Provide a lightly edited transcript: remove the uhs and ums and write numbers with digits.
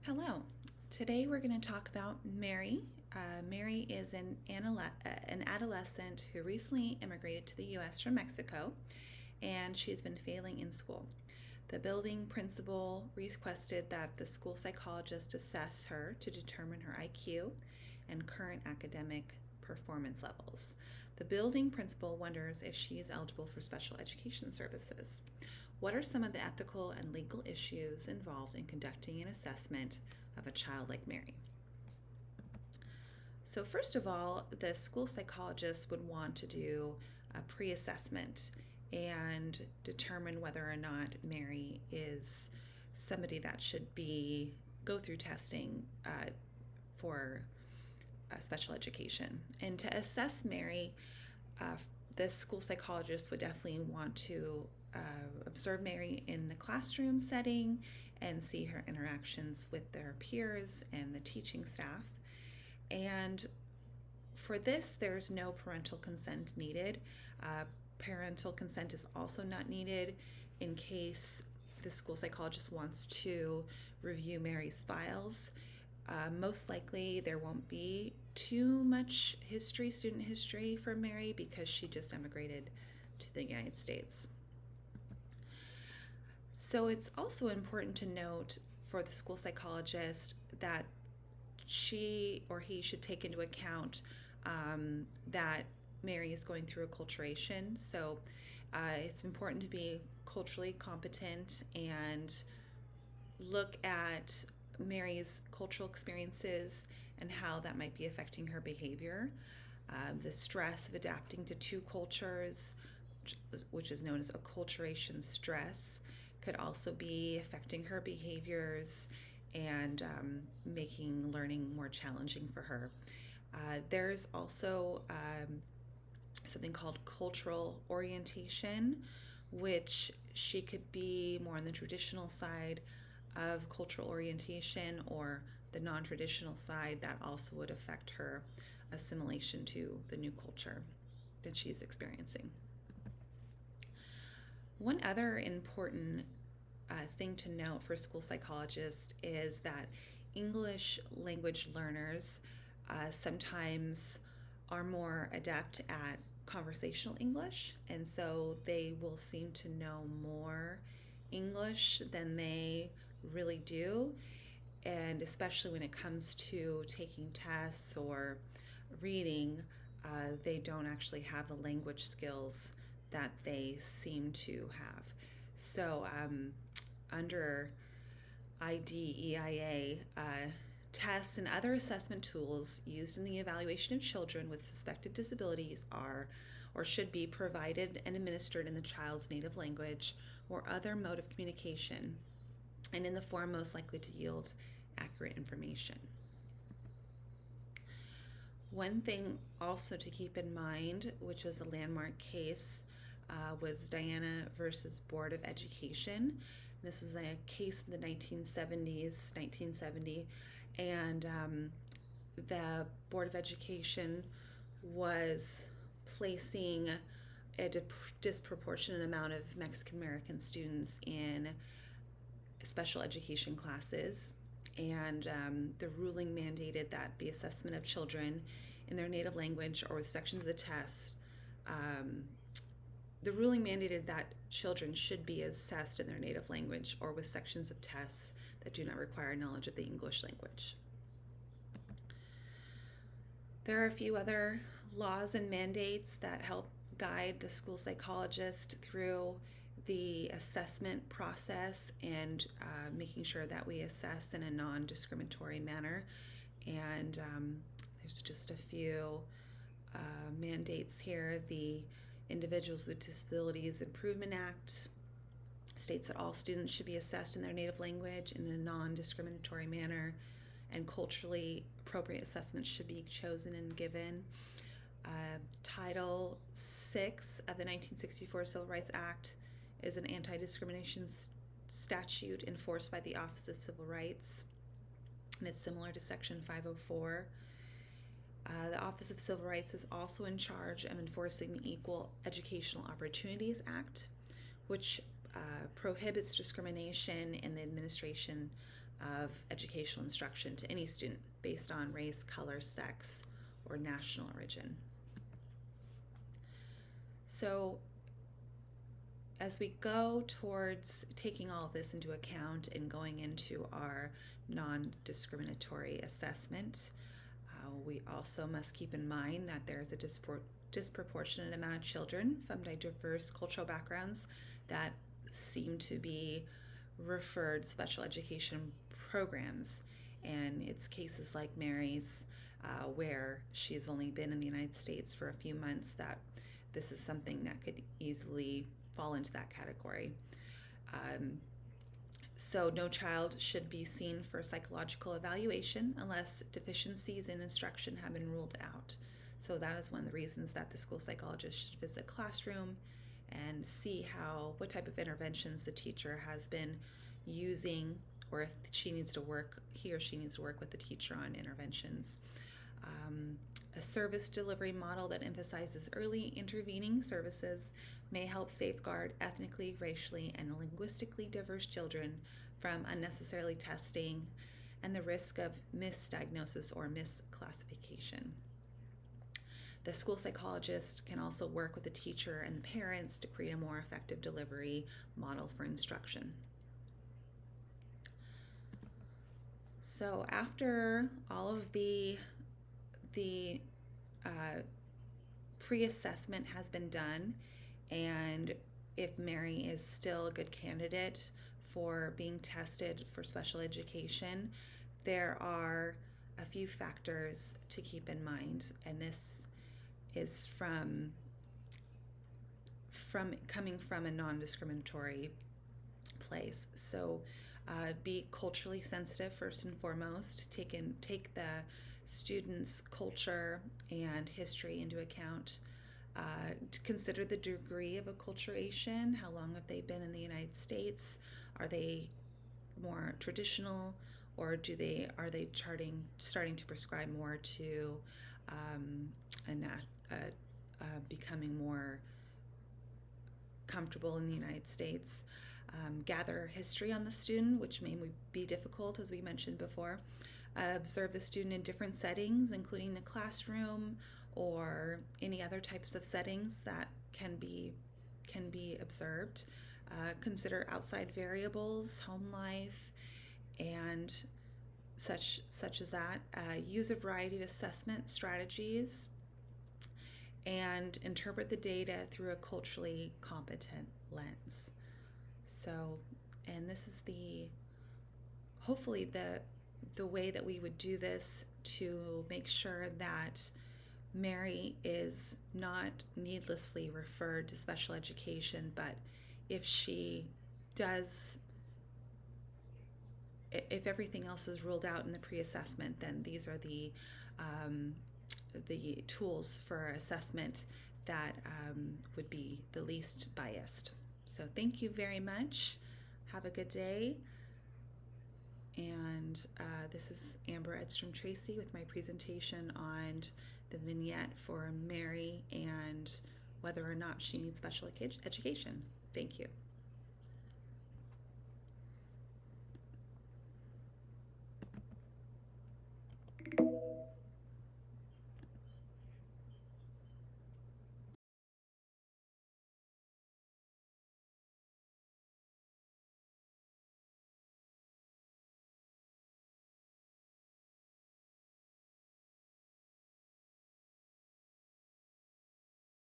Hello. Today we're going to talk about Mary. Mary is an adolescent who recently immigrated to the U.S. from Mexico, and she has been failing in school. The building principal requested that the school psychologist assess her to determine her IQ and current academic performance levels. The building principal wonders if she is eligible for special education services. What are some of the ethical and legal issues involved in conducting an assessment of a child like Mary? So, first of all, the school psychologist would want to do a pre assessment and determine whether or not Mary is somebody that should go through testing for special education. And to assess Mary, the school psychologist would definitely want to observe Mary in the classroom setting and see her interactions with their peers and the teaching staff. And for this, there's no parental consent needed. Parental consent is also not needed in case the school psychologist wants to review Mary's files. Most likely, there won't be too much student history for Mary because she just emigrated to the United States. So it's also important to note for the school psychologist that she or he should take into account that Mary is going through acculturation. So it's important to be culturally competent and look at Mary's cultural experiences and how that might be affecting her behavior. The stress of adapting to two cultures, which is known as acculturation stress, could also be affecting her behaviors and making learning more challenging for her. There's also something called cultural orientation, which she could be more on the traditional side of cultural orientation or the non-traditional side. That also would affect her assimilation to the new culture that she's experiencing. One other important thing to note for school psychologists is that English language learners sometimes are more adept at conversational English, and so they will seem to know more English than they really do, and especially when it comes to taking tests or reading, they don't actually have the language skills that they seem to have. So under IDEIA, tests and other assessment tools used in the evaluation of children with suspected disabilities are or should be provided and administered in the child's native language or other mode of communication and in the form most likely to yield accurate information. One thing also to keep in mind, which was a landmark case, was Diana versus Board of Education. This was a case in the 1970, and the Board of Education was placing a disproportionate amount of Mexican American students in special education classes, and the ruling mandated that the assessment of children in their native language or with sections of the test, the ruling mandated that children should be assessed in their native language or with sections of tests that do not require knowledge of the English language. There are a few other laws and mandates that help guide the school psychologist through the assessment process and making sure that we assess in a non-discriminatory manner. And there's just a few mandates here. The Individuals with Disabilities Improvement Act states that all students should be assessed in their native language in a non-discriminatory manner, and culturally appropriate assessments should be chosen and given. Title VI of the 1964 Civil Rights Act is an anti-discrimination statute enforced by the Office of Civil Rights, and it's similar to Section 504. The Office of Civil Rights is also in charge of enforcing the Equal Educational Opportunities Act, which prohibits discrimination in the administration of educational instruction to any student based on race, color, sex, or national origin. So as we go towards taking all of this into account and going into our non-discriminatory assessment, we also must keep in mind that there's a disproportionate amount of children from diverse cultural backgrounds that seem to be referred special education programs. And it's cases like Mary's, where she's only been in the United States for a few months, that this is something that could easily fall into that category. So no child should be seen for psychological evaluation unless deficiencies in instruction have been ruled out. So that is one of the reasons that the school psychologist should visit a classroom and see what type of interventions the teacher has been using, or if he or she needs to work with the teacher on interventions. A service delivery model that emphasizes early intervening services may help safeguard ethnically, racially, and linguistically diverse children from unnecessarily testing and the risk of misdiagnosis or misclassification. The school psychologist can also work with the teacher and the parents to create a more effective delivery model for instruction. So after all of the pre-assessment has been done, and if Mary is still a good candidate for being tested for special education, there are a few factors to keep in mind, and this is coming from a non-discriminatory place. So be culturally sensitive first and foremost. Take the students' culture and history into account. To consider the degree of acculturation. How long have they been in the United States? Are they more traditional, or are they starting to prescribe more to becoming more comfortable in the United States? Gather history on the student, which may be difficult, as we mentioned before. Observe the student in different settings, including the classroom or any other types of settings that can be observed. Consider outside variables, home life, and such as that. Use a variety of assessment strategies, and interpret the data through a culturally competent lens. So, and this is hopefully the way that we would do this to make sure that Mary is not needlessly referred to special education, but if everything else is ruled out in the pre-assessment, then these are the tools for assessment that would be the least biased. So thank you very much. Have a good day. And this is Amber Edstrom Tracy with my presentation on the vignette for Mary and whether or not she needs special education. Thank you.